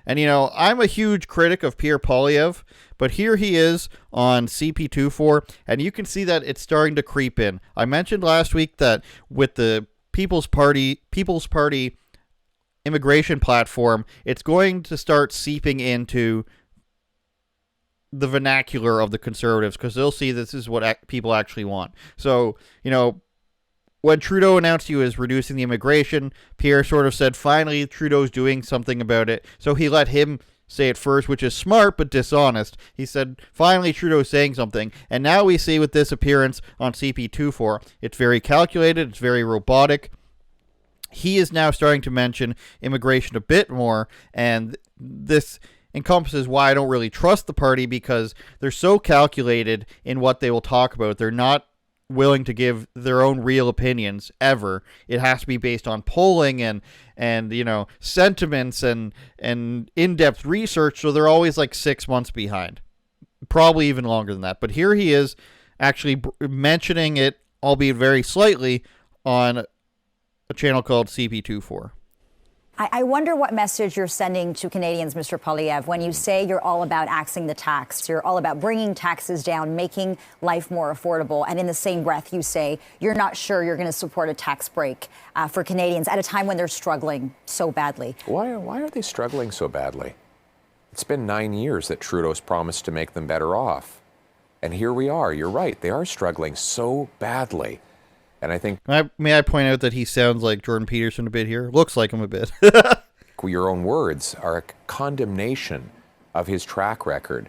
And, I'm a huge critic of Pierre Poilievre, but here he is on CP24, and you can see that it's starting to creep in. I mentioned last week that with the People's Party immigration platform, it's going to start seeping into the vernacular of the Conservatives because they'll see this is what people actually want. So, when Trudeau announced he was reducing the immigration, Pierre sort of said, finally, Trudeau's doing something about it. So he let him say it first, which is smart but dishonest. He said, finally, Trudeau's saying something. And now we see with this appearance on CP24, it's very calculated, it's very robotic. He is now starting to mention immigration a bit more, and this encompasses why I don't really trust the party, because they're so calculated in what they will talk about. They're not willing to give their own real opinions ever. It has to be based on polling and sentiments and in-depth research, so they're always like 6 months behind. Probably even longer than that. But here he is actually mentioning it, albeit very slightly, on a channel called CP24. I wonder what message you're sending to Canadians, Mr. Poilievre, when you say you're all about axing the tax, you're all about bringing taxes down, making life more affordable, and in the same breath you say you're not sure you're going to support a tax break for Canadians at a time when they're struggling so badly. Why are they struggling so badly? It's been 9 years that Trudeau's promised to make them better off. And here we are. You're right. They are struggling so badly. And I think... May I point out that he sounds like Jordan Peterson a bit here? Looks like him a bit. Your own words are a condemnation of his track record,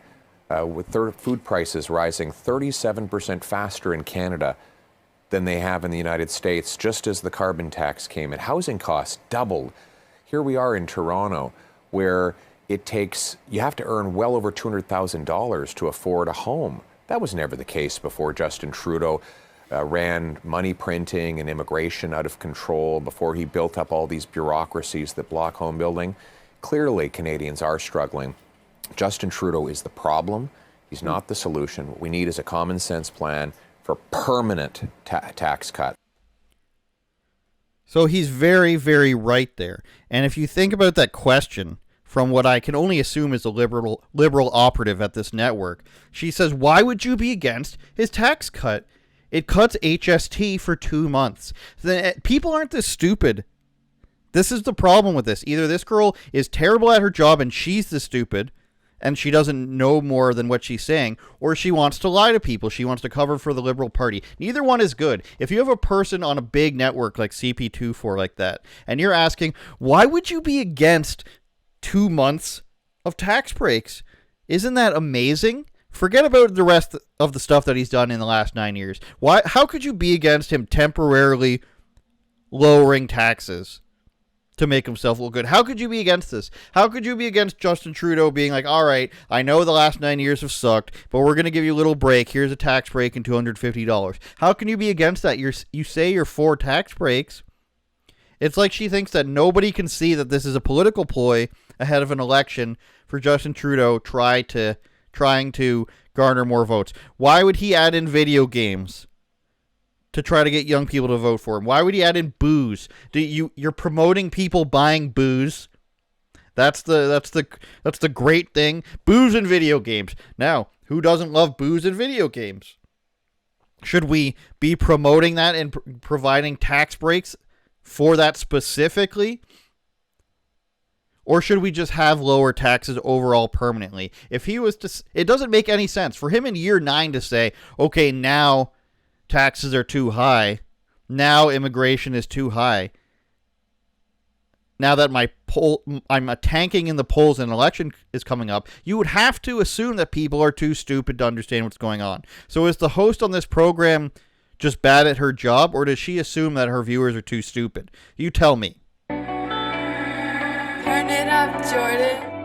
with food prices rising 37% faster in Canada than they have in the United States, just as the carbon tax came in. Housing costs doubled. Here we are in Toronto, where you have to earn well over $200,000 to afford a home. That was never the case before Justin Trudeau ran money printing and immigration out of control, before he built up all these bureaucracies that block home building. Clearly, Canadians are struggling. Justin Trudeau is the problem. He's not the solution. What we need is a common sense plan for permanent tax cut. So he's very, very right there. And if you think about that question from what I can only assume is a liberal operative at this network, she says, why would you be against his tax cut? It cuts HST for 2 months. People aren't this stupid. This is the problem with this. Either this girl is terrible at her job and she's the stupid, and she doesn't know more than what she's saying, or she wants to lie to people. She wants to cover for the Liberal Party. Neither one is good. If you have a person on a big network like CP24 like that, and you're asking, why would you be against 2 months of tax breaks? Isn't that amazing? Forget about the rest of the stuff that he's done in the last 9 years. How could you be against him temporarily lowering taxes to make himself look good? How could you be against this? How could you be against Justin Trudeau being like, all right, I know the last 9 years have sucked, but we're going to give you a little break. Here's a tax break and $250. How can you be against that? You say you're for tax breaks. It's like she thinks that nobody can see that this is a political ploy ahead of an election for Justin Trudeau trying to garner more votes. Why would he add in video games to try to get young people to vote for him? Why would he add in booze? You're promoting people buying booze. That's the great thing. Booze and video games. Now, who doesn't love booze and video games? Should we be promoting that and providing tax breaks for that specifically? Or should we just have lower taxes overall permanently? If he was to, it doesn't make any sense for him in year 9 to say, okay, now taxes are too high. Now immigration is too high. Now that I'm tanking in the polls and an election is coming up, you would have to assume that people are too stupid to understand what's going on. So is the host on this program just bad at her job, or does she assume that her viewers are too stupid? You tell me. Turn it up, Jordan.